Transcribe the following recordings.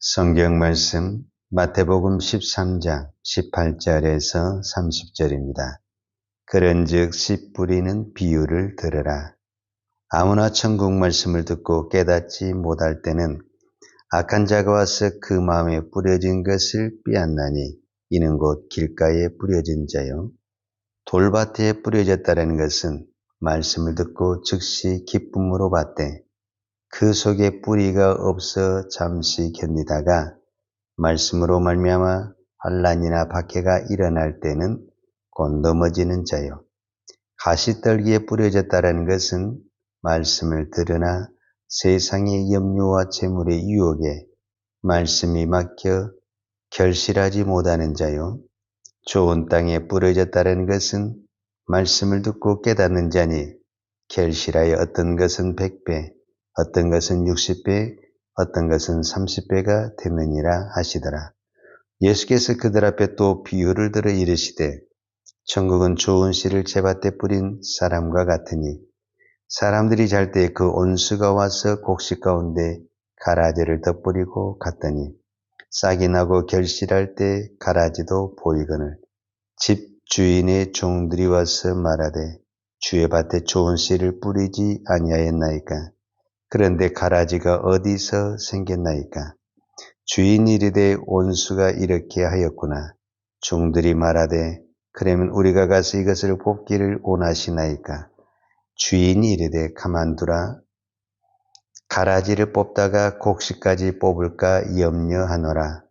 성경 말씀 마태복음 13장 18절에서 30절입니다. 그런즉 씨 뿌리는 비유를 들으라. 아무나 천국 말씀을 듣고 깨닫지 못할 때는 악한 자가 와서 그 마음에 뿌려진 것을 빼앗나니 이는 곧 길가에 뿌려진 자요. 돌밭에 뿌려졌다는 것은 말씀을 듣고 즉시 기쁨으로 받되 그 속에 뿌리가 없어 잠시 견디다가 말씀으로 말미암아 환난이나 박해가 일어날 때는 곧 넘어지는 자요. 가시떨기에 뿌려졌다라는 것은 말씀을 들으나 세상의 염려와 재물의 유혹에 말씀이 막혀 결실하지 못하는 자요. 좋은 땅에 뿌려졌다라는 것은 말씀을 듣고 깨닫는 자니 결실하여 어떤 것은 100배, 어떤 것은 60배, 어떤 것은 30배가 되느니라 하시더라. 예수께서 그들 앞에 또 비유를 들어 이르시되 천국은 좋은 씨를 제밭에 뿌린 사람과 같으니 사람들이 잘 때 그 온수가 와서 곡식 가운데 가라지를 덧뿌리고 갔더니 싹이 나고 결실할 때 가라지도 보이거늘 집 주인의 종들이 와서 말하되 주의 밭에 좋은 씨를 뿌리지 아니하였나이까. 그런데 가라지가 어디서 생겼나이까. 주인이 이르되 온수가 이렇게 하였구나. 종들이 말하되 그러면 우리가 가서 이것을 뽑기를 원하시나이까. 주인이 이르되 가만두라. 가라지를 뽑다가 곡식까지 뽑을까 염려하노라.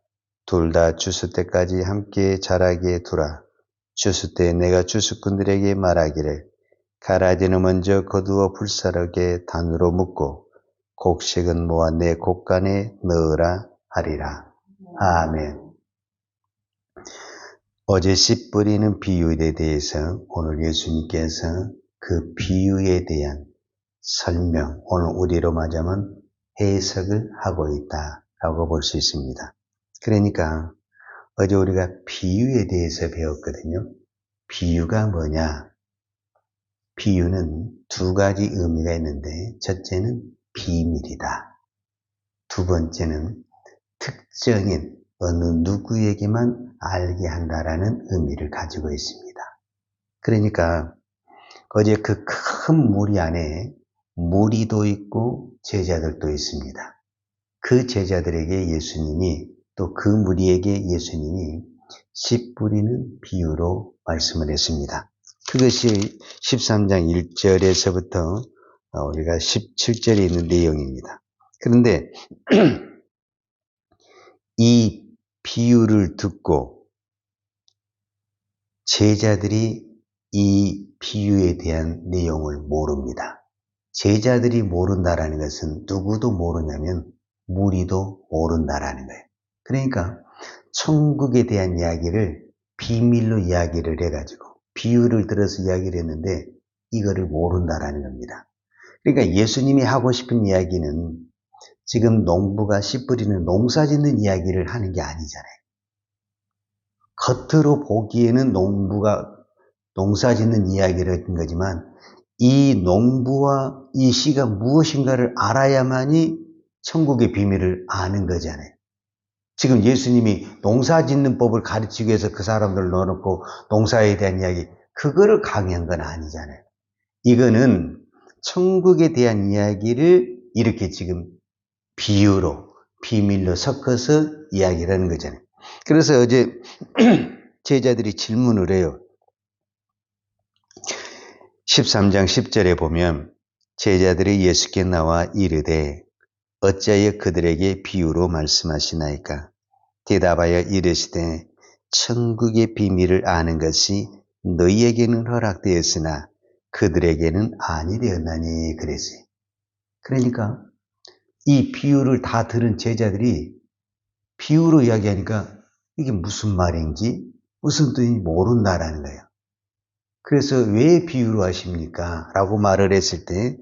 둘 다 추수 때까지 함께 자라게 두라. 추수 때 내가 추수꾼들에게 말하기를 가라지는 먼저 거두어 불사르게 단으로 묶고 곡식은 모아 내 곡간에 넣으라 하리라. 아멘. 어제 씨 뿌리는 비유에 대해서 오늘 예수님께서 그 비유에 대한 설명, 오늘 우리로 말하자면 해석을 하고 있다라고 볼 수 있습니다. 그러니까 어제 우리가 비유에 대해서 배웠거든요. 비유가 뭐냐? 비유는 두 가지 의미가 있는데 첫째는 비밀이다. 두 번째는 특정인 어느 누구에게만 알게 한다라는 의미를 가지고 있습니다. 그러니까 어제 그 큰 무리 안에 무리도 있고 제자들도 있습니다. 그 제자들에게 예수님이 또 그 무리에게 예수님이 씨 뿌리는 비유로 말씀을 했습니다. 그것이 13장 1절에서부터 우리가 17절에 있는 내용입니다. 그런데 이 비유를 듣고 제자들이 이 비유에 대한 내용을 모릅니다. 제자들이 모른다라는 것은 누구도 모르냐면 무리도 모른다라는 거예요. 그러니까 천국에 대한 이야기를 비밀로 이야기를 해가지고 비유를 들어서 이야기를 했는데 이거를 모른다라는 겁니다. 그러니까 예수님이 하고 싶은 이야기는 지금 농부가 씨 뿌리는 농사 짓는 이야기를 하는 게 아니잖아요. 겉으로 보기에는 농부가 농사 짓는 이야기를 했던 거지만 이 농부와 이 씨가 무엇인가를 알아야만이 천국의 비밀을 아는 거잖아요. 지금 예수님이 농사 짓는 법을 가르치기 위해서 그 사람들을 넣어놓고 농사에 대한 이야기, 그거를 강의한 건 아니잖아요. 이거는 천국에 대한 이야기를 이렇게 지금 비유로, 비밀로 섞어서 이야기를 하는 거잖아요. 그래서 어제 제자들이 질문을 해요. 13장 10절에 보면 제자들이 예수께 나와 이르되 어찌하여 그들에게 비유로 말씀하시나이까? 대답하여 이르시되 천국의 비밀을 아는 것이 너희에게는 허락되었으나 그들에게는 아니 되었나니 그랬어요. 그러니까 이 비유를 다 들은 제자들이 비유로 이야기하니까 이게 무슨 말인지 무슨 뜻인지 모른다라는 거예요. 그래서 왜 비유로 하십니까? 라고 말을 했을 때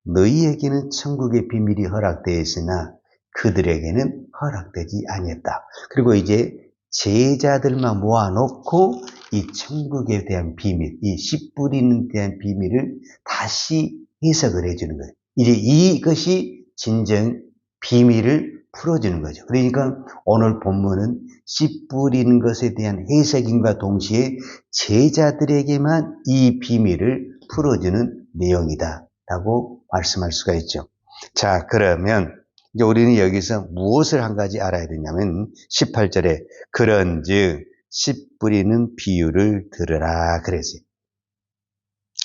너희에게는 천국의 비밀이 허락되어 있으나 그들에게는 허락되지 아니했다. 그리고 이제 제자들만 모아놓고 이 천국에 대한 비밀, 이 씨 뿌리는 대한 비밀을 다시 해석을 해주는 거예요. 이제 이것이 진정 비밀을 풀어주는 거죠. 그러니까 오늘 본문은 씨 뿌리는 것에 대한 해석임과 동시에 제자들에게만 이 비밀을 풀어주는 내용이다 라고 말씀할 수가 있죠. 자, 그러면 이제 우리는 여기서 무엇을 한 가지 알아야 되냐면 18절에 그런즉 씨 뿌리는 비유를 들으라 그랬어요.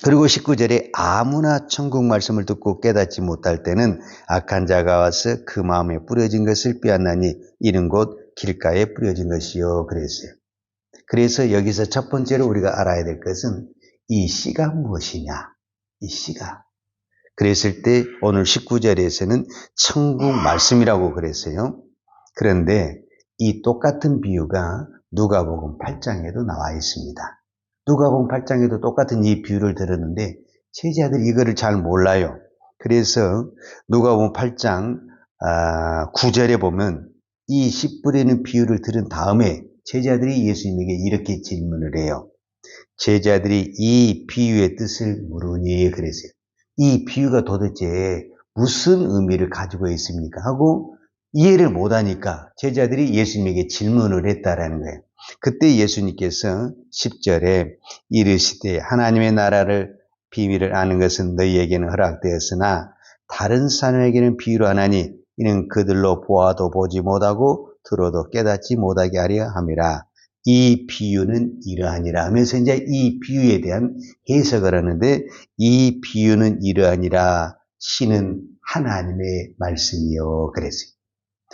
그리고 19절에 아무나 천국 말씀을 듣고 깨닫지 못할 때는 악한 자가 와서 그 마음에 뿌려진 것을 빼앗나니 이는 곧 길가에 뿌려진 것이요 그랬어요. 그래서 여기서 첫 번째로 우리가 알아야 될 것은 이 씨가 무엇이냐, 이 씨가. 그랬을 때 오늘 19절에서는 천국 말씀이라고 그랬어요. 그런데 이 똑같은 비유가 누가복음 8장에도 나와 있습니다. 누가복음 8장에도 똑같은 이 비유를 들었는데 제자들이 이거를 잘 몰라요. 그래서 누가복음 8장 9절에 보면 이 씨 뿌리는 비유를 들은 다음에 제자들이 예수님에게 이렇게 질문을 해요. 제자들이 이 비유의 뜻을 물으니 그랬어요. 이 비유가 도대체 무슨 의미를 가지고 있습니까? 하고 이해를 못하니까 제자들이 예수님에게 질문을 했다라는 거예요. 그때 예수님께서 10절에 이르시되 하나님의 나라를 비밀을 아는 것은 너희에게는 허락되었으나 다른 사람에게는 비유로 하나니 이는 그들로 보아도 보지 못하고 들어도 깨닫지 못하게 하려 함이라. 이 비유는 이러하니라 하면서 이제 이 비유에 대한 해석을 하는데 이 비유는 이러하니라 씨는 하나님의 말씀이요 그랬어요.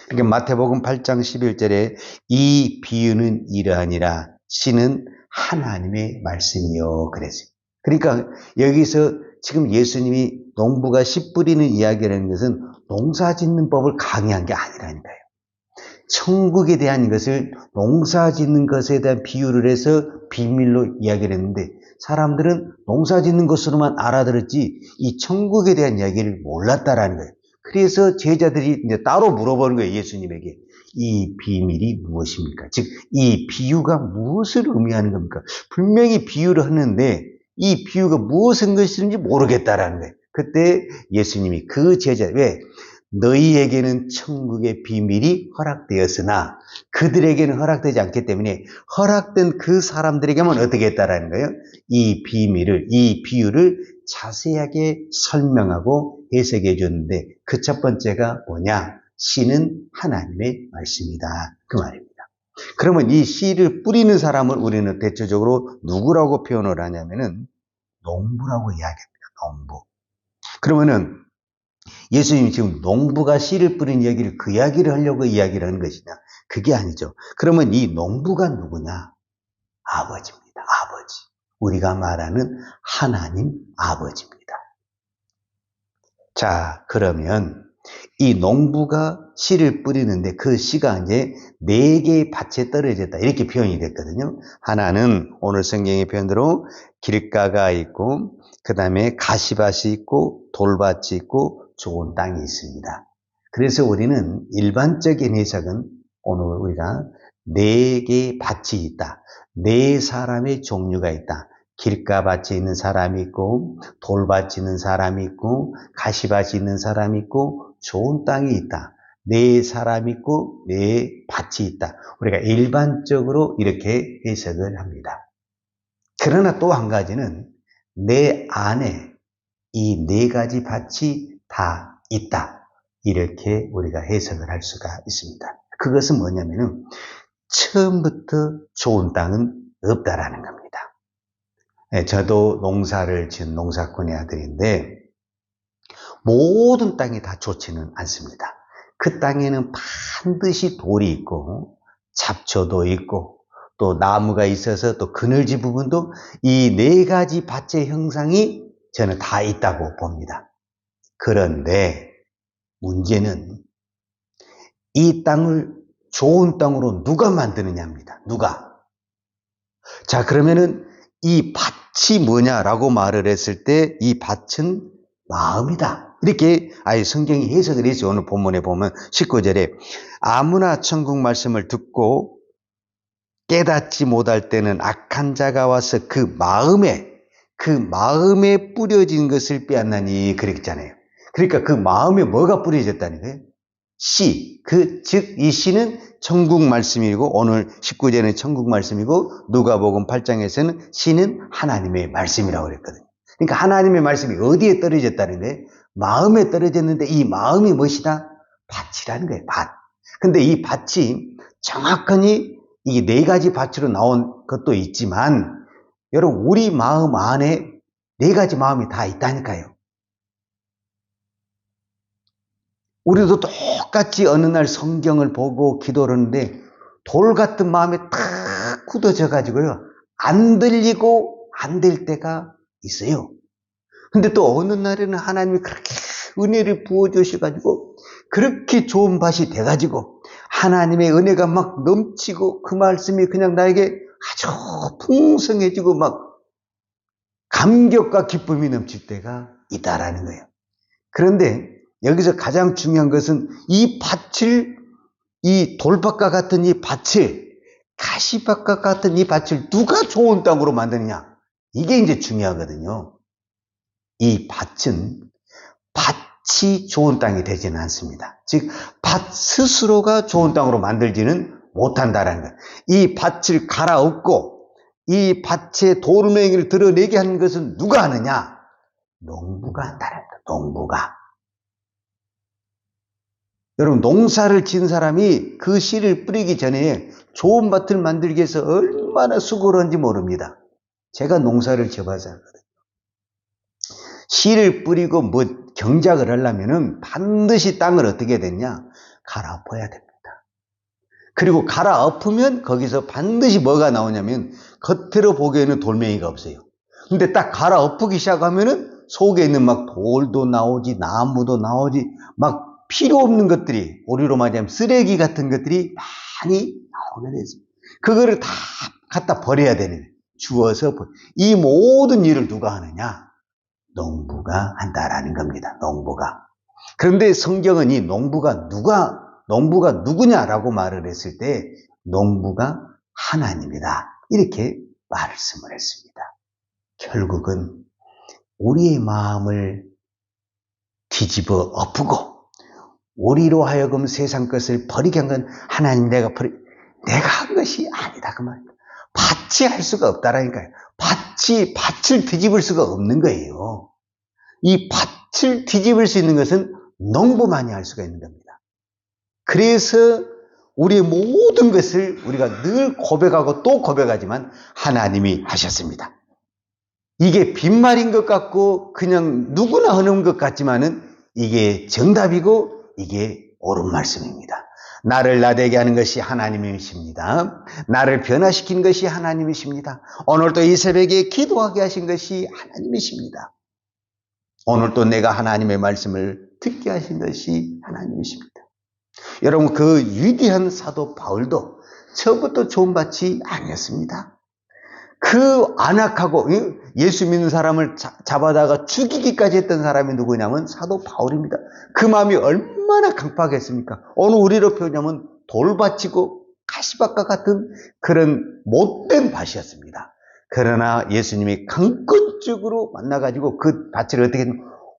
그러니까 마태복음 8장 11절에 이 비유는 이러하니라 씨는 하나님의 말씀이요 그랬어요. 그러니까 여기서 지금 예수님이 농부가 씨 뿌리는 이야기라는 것은 농사 짓는 법을 강의한 게 아니라니까요. 천국에 대한 것을 농사 짓는 것에 대한 비유를 해서 비밀로 이야기를 했는데 사람들은 농사 짓는 것으로만 알아들었지 이 천국에 대한 이야기를 몰랐다라는 거예요. 그래서 제자들이 이제 따로 물어보는 거예요. 예수님에게. 이 비밀이 무엇입니까? 즉, 이 비유가 무엇을 의미하는 겁니까? 분명히 비유를 하는데 이 비유가 무엇인 것인지 모르겠다라는 거예요. 그때 예수님이 그 제자, 왜? 너희에게는 천국의 비밀이 허락되었으나 그들에게는 허락되지 않기 때문에 허락된 그 사람들에게만 어떻게 했다라는 거예요? 이 비밀을, 이 비유를 자세하게 설명하고 해석해 줬는데 그 첫 번째가 뭐냐? 씨는 하나님의 말씀이다. 그 말입니다. 그러면 이 씨를 뿌리는 사람을 우리는 대체적으로 누구라고 표현을 하냐면은 농부라고 이야기합니다. 농부. 그러면은 예수님이 지금 농부가 씨를 뿌린 이야기를 그 이야기를 하려고 이야기를 하는 것이냐? 그게 아니죠. 그러면 이 농부가 누구냐? 아버지입니다. 아버지. 우리가 말하는 하나님 아버지입니다. 자, 그러면 이 농부가 씨를 뿌리는데 그 씨가 이제 4개의 밭에 떨어졌다. 이렇게 표현이 됐거든요. 하나는 오늘 성경의 표현대로 길가가 있고, 그 다음에 가시밭이 있고, 돌밭이 있고, 좋은 땅이 있습니다. 그래서 우리는 일반적인 해석은 오늘 우리가 4개의 밭이 있다. 4사람의 종류가 있다. 길가밭에 있는 사람이 있고 돌밭이 있는 사람이 있고 가시밭이 있는 사람이 있고 좋은 땅이 있다. 4사람이 있고 4밭이 있다. 우리가 일반적으로 이렇게 해석을 합니다. 그러나 또 한 가지는 내 안에 이 4가지 밭이 다 있다. 이렇게 우리가 해석을 할 수가 있습니다. 그것은 뭐냐면은 처음부터 좋은 땅은 없다라는 겁니다. 저도 농사를 지은 농사꾼의 아들인데 모든 땅이 다 좋지는 않습니다. 그 땅에는 반드시 돌이 있고 잡초도 있고 또 나무가 있어서 또 그늘지 부분도 이 4가지 밭의 형상이 저는 다 있다고 봅니다. 그런데 문제는 이 땅을 좋은 땅으로 누가 만드느냐입니다. 누가? 자, 그러면은 이 밭이 뭐냐라고 말을 했을 때 이 밭은 마음이다. 이렇게 아예 성경이 해석을 했어요. 오늘 본문에 보면 19절에 아무나 천국 말씀을 듣고 깨닫지 못할 때는 악한 자가 와서 그 마음에 뿌려진 것을 빼앗나니 그랬잖아요. 그러니까 그 마음에 뭐가 뿌려졌다는 거예요? 씨, 즉 이 씨는 천국 말씀이고 오늘 19절은 천국 말씀이고 누가복음 8장에서는 씨는 하나님의 말씀이라고 그랬거든요. 그러니까 하나님의 말씀이 어디에 떨어졌다는 거예요? 마음에 떨어졌는데 이 마음이 무엇이다? 밭이라는 거예요. 밭. 근데 이 밭이 정확하니 이게 네 가지 밭으로 나온 것도 있지만 여러분 우리 마음 안에 네 가지 마음이 다 있다니까요. 우리도 똑같이 어느 날 성경을 보고 기도를 하는데 돌 같은 마음에 탁 굳어져 가지고요. 안 들리고 안 될 때가 있어요. 근데 또 어느 날에는 하나님이 그렇게 은혜를 부어주셔 가지고 그렇게 좋은 밭이 돼 가지고 하나님의 은혜가 막 넘치고 그 말씀이 그냥 나에게 아주 풍성해지고 막 감격과 기쁨이 넘칠 때가 있다라는 거예요. 그런데 여기서 가장 중요한 것은 이 밭을, 이 돌밭과 같은 이 밭을, 가시밭과 같은 이 밭을 누가 좋은 땅으로 만드느냐? 이게 이제 중요하거든요. 이 밭은 밭이 좋은 땅이 되지는 않습니다. 즉, 밭 스스로가 좋은 땅으로 만들지는 못한다는 거예요. 이 밭을 갈아엎고 이 밭의 돌멩이를 드러내게 하는 것은 누가 하느냐? 농부가 한다는 거예요. 농부가. 여러분 농사를 지은 사람이 그 씨를 뿌리기 전에 좋은 밭을 만들기 위해서 얼마나 수고를 하는지 모릅니다. 제가 농사를 지어봐서 알거든요. 씨를 뿌리고 뭐 경작을 하려면 반드시 땅을 어떻게 됐냐? 갈아엎어야 됩니다. 그리고 갈아엎으면 거기서 반드시 뭐가 나오냐면 겉으로 보기에는 돌멩이가 없어요. 근데 딱 갈아엎기 시작하면은 속에 있는 막 돌도 나오지 나무도 나오지 막 필요 없는 것들이 우리로 말하자면 쓰레기 같은 것들이 많이 나오게 되죠. 그거를 다 갖다 버려야 되는 주워서 이 모든 일을 누가 하느냐? 농부가 한다라는 겁니다. 농부가. 그런데 성경은 이 농부가 누구냐라고 말을 했을 때 농부가 하나님이다. 이렇게 말씀을 했습니다. 결국은 우리의 마음을 뒤집어 엎고 우리로 하여금 세상 것을 버리게 한 건 하나님 내가 한 것이 아니다 그 말이에요. 밭이 할 수가 없다라니까요. 밭을 뒤집을 수가 없는 거예요. 이 밭을 뒤집을 수 있는 것은 농부만이 할 수가 있는 겁니다. 그래서 우리의 모든 것을 우리가 늘 고백하고 또 고백하지만 하나님이 하셨습니다. 이게 빈말인 것 같고 그냥 누구나 하는 것 같지만은 이게 정답이고 이게 옳은 말씀입니다. 나를 나되게 하는 것이 하나님이십니다. 나를 변화시킨 것이 하나님이십니다. 오늘도 이 새벽에 기도하게 하신 것이 하나님이십니다. 오늘도 내가 하나님의 말씀을 듣게 하신 것이 하나님이십니다. 여러분 그 위대한 사도 바울도 처음부터 좋은 밭이 아니었습니다. 그 안악하고 예수 믿는 사람을 잡아다가 죽이기까지 했던 사람이 누구냐면 사도 바울입니다. 그 마음이 얼마나 강팍했습니까? 오늘 우리로 표현하면 돌밭이고 가시밭과 같은 그런 못된 밭이었습니다. 그러나 예수님이 강권적으로 만나가지고 그 밭을 어떻게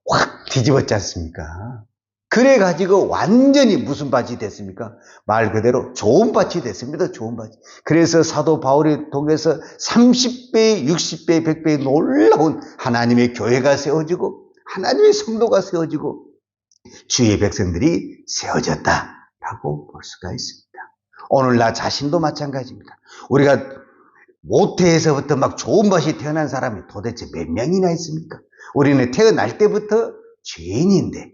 확 뒤집었지 않습니까? 그래가지고 완전히 무슨 밭이 됐습니까? 말 그대로 좋은 밭이 됐습니다. 좋은 밭이. 그래서 사도 바울이 통해서 30배, 60배, 100배 놀라운 하나님의 교회가 세워지고 하나님의 성도가 세워지고 주의 백성들이 세워졌다라고 볼 수가 있습니다. 오늘 나 자신도 마찬가지입니다. 우리가 모태에서부터 막 좋은 밭이 태어난 사람이 도대체 몇 명이나 있습니까? 우리는 태어날 때부터 죄인인데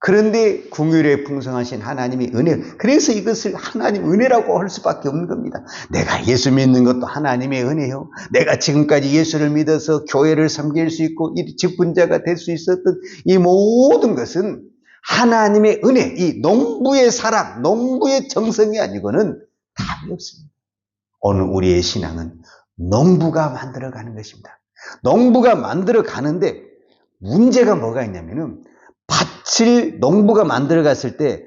그런데 긍휼에 풍성하신 하나님의 은혜, 그래서 이것을 하나님 은혜라고 할 수밖에 없는 겁니다. 내가 예수 믿는 것도 하나님의 은혜요. 내가 지금까지 예수를 믿어서 교회를 섬길 수 있고 직분자가 될 수 있었던 이 모든 것은 하나님의 은혜, 이 농부의 사랑, 농부의 정성이 아니고는 답이 없습니다. 오늘 우리의 신앙은 농부가 만들어가는 것입니다. 농부가 만들어가는데 문제가 뭐가 있냐면은 밭을 농부가 만들어 갔을 때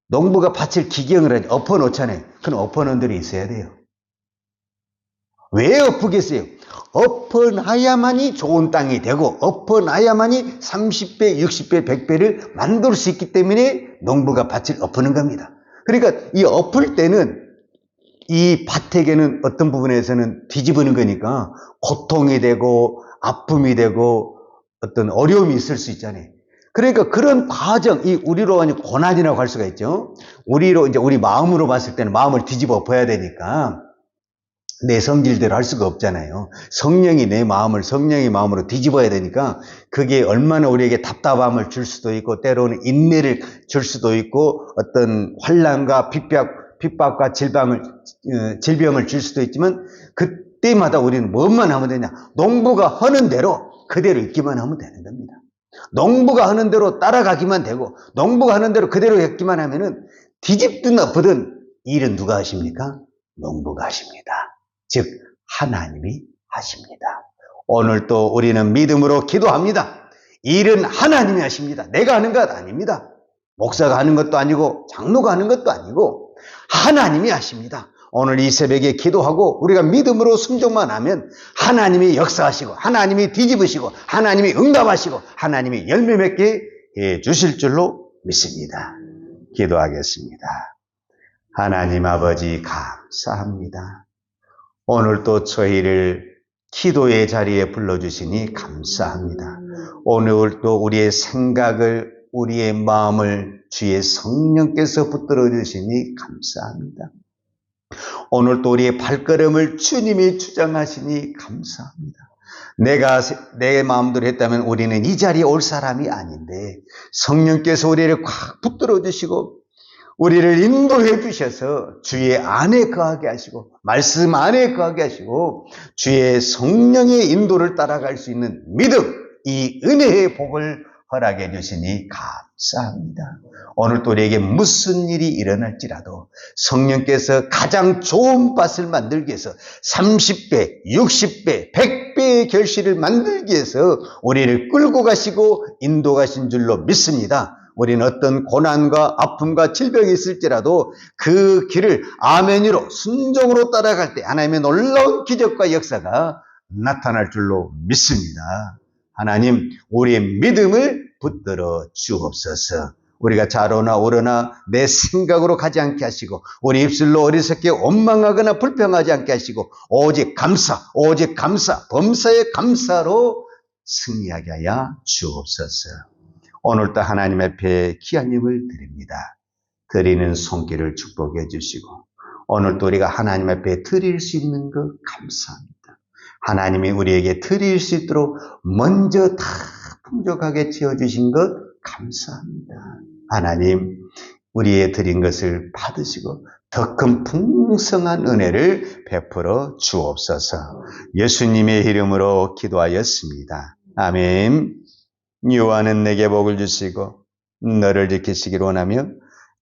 농부가 밭을 기경을 하지 엎어 놓잖아요. 그럼 엎어 놓은 대로 있어야 돼요. 왜 엎으겠어요? 엎어놔야만이 좋은 땅이 되고 엎어놔야만이 30배, 60배, 100배를 만들 수 있기 때문에 농부가 밭을 엎는 겁니다. 그러니까 이 엎을 때는 이 밭에게는 어떤 부분에서는 뒤집어는 거니까 고통이 되고 아픔이 되고 어떤 어려움이 있을 수 있잖아요. 그러니까 그런 과정, 이 우리로 하니 고난이라고 할 수가 있죠. 우리로 이제 우리 마음으로 봤을 때는 마음을 뒤집어 엎어야 되니까 내 성질대로 할 수가 없잖아요. 성령이 내 마음을 성령의 마음으로 뒤집어야 되니까 그게 얼마나 우리에게 답답함을 줄 수도 있고 때로는 인내를 줄 수도 있고 어떤 환난과 핍박과 질병을 줄 수도 있지만 그때마다 우리는 뭐만 하면 되냐? 농부가 하는 대로 그대로 있기만 하면 되는 겁니다. 농부가 하는 대로 따라가기만 되고 농부가 하는 대로 그대로 했기만 하면은 뒤집든 엎든 일은 누가 하십니까? 농부가 하십니다. 즉 하나님이 하십니다. 오늘 또 우리는 믿음으로 기도합니다. 일은 하나님이 하십니다. 내가 하는 것 아닙니다. 목사가 하는 것도 아니고 장로가 하는 것도 아니고 하나님이 하십니다. 오늘 이 새벽에 기도하고 우리가 믿음으로 순종만 하면 하나님이 역사하시고 하나님이 뒤집으시고 하나님이 응답하시고 하나님이 열매 맺게 해 주실 줄로 믿습니다. 기도하겠습니다. 하나님 아버지 감사합니다. 오늘 또 저희를 기도의 자리에 불러주시니 감사합니다. 오늘 또 우리의 생각을 우리의 마음을 주의 성령께서 붙들어 주시니 감사합니다. 오늘 또 우리의 발걸음을 주님이 주장하시니 감사합니다. 내가 내 마음대로 했다면 우리는 이 자리에 올 사람이 아닌데 성령께서 우리를 꽉 붙들어 주시고 우리를 인도해 주셔서 주의 안에 거하게 하시고 말씀 안에 거하게 하시고 주의 성령의 인도를 따라갈 수 있는 믿음, 이 은혜의 복을 허락해 주시니 감사합니다. 오늘 또 우리에게 무슨 일이 일어날지라도 성령께서 가장 좋은 밭을 만들기 위해서 30배, 60배, 100배의 결실을 만들기 위해서 우리를 끌고 가시고 인도 가신 줄로 믿습니다. 우리는 어떤 고난과 아픔과 질병이 있을지라도 그 길을 아멘으로 순종으로 따라갈 때 하나님의 놀라운 기적과 역사가 나타날 줄로 믿습니다. 하나님, 우리의 믿음을 붙들어 주옵소서. 우리가 좌로나 우로나 내 생각으로 가지 않게 하시고 우리 입술로 어리석게 원망하거나 불평하지 않게 하시고 오직 감사, 범사의 감사로 승리하게 하여 주옵소서. 오늘도 하나님 앞에 귀한 예물 드립니다. 드리는 손길을 축복해 주시고 오늘도 우리가 하나님 앞에 드릴 수 있는 것 감사합니다. 하나님이 우리에게 드릴 수 있도록 먼저 다 풍족하게 지어주신 것 감사합니다. 하나님, 우리의 드린 것을 받으시고 더 큰 풍성한 은혜를 베풀어 주옵소서. 예수님의 이름으로 기도하였습니다. 아멘. 여호와는 내게 복을 주시고 너를 지키시기를 원하며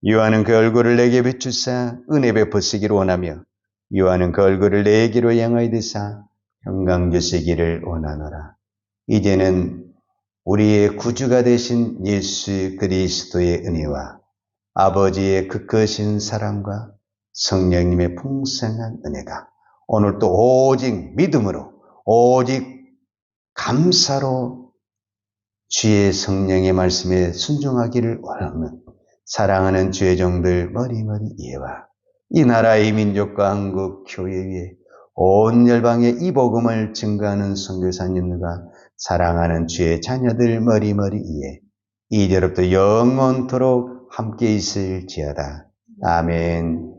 여호와는 그 얼굴을 내게 비추사 은혜 베푸시기를 원하며 여호와는 그 얼굴을 내게로 향하여 드사 평강 주시기를 원하노라. 이제는 우리의 구주가 되신 예수 그리스도의 은혜와 아버지의 그 크신 사랑과 성령님의 풍성한 은혜가 오늘도 오직 믿음으로 오직 감사로 주의 성령의 말씀에 순종하기를 원하는 사랑하는 주의 종들 머리머리 이해와 이 나라의 민족과 한국 교회 위에 온 열방에 이 복음을 증거하는 선교사님들과 사랑하는 주의 자녀들 머리머리 이해 이제로부터 영원토록 함께 있을지어다. 아멘.